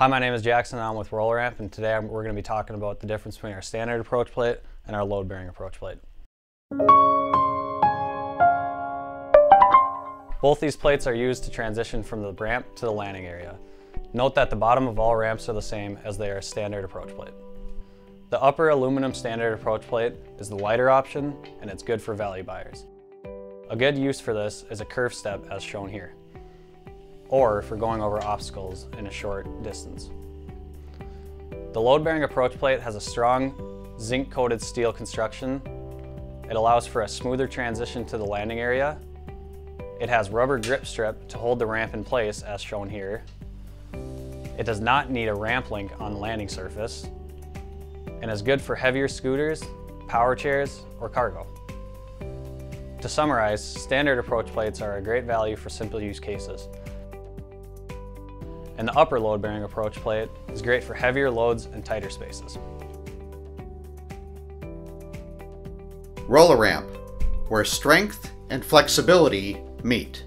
Hi, my name is Jackson. I'm with Roller Ramp, and today we're going to be talking about the difference between our standard approach plate and our load-bearing approach plate. Both these plates are used to transition from the ramp to the landing area. Note that the bottom of all ramps are the same as they are standard approach plate. The upper aluminum standard approach plate is the lighter option, and it's good for valley buyers. A good use for this is a curve step as shown here, or for going over obstacles in a short distance. The load-bearing approach plate has a strong zinc-coated steel construction. It allows for a smoother transition to the landing area. It has rubber grip strip to hold the ramp in place as shown here. It does not need a ramp link on the landing surface and is good for heavier scooters, power chairs, or cargo. To summarize, standard approach plates are a great value for simple use cases. And the upper load-bearing approach plate is great for heavier loads and tighter spaces. Roller Ramp, where strength and flexibility meet.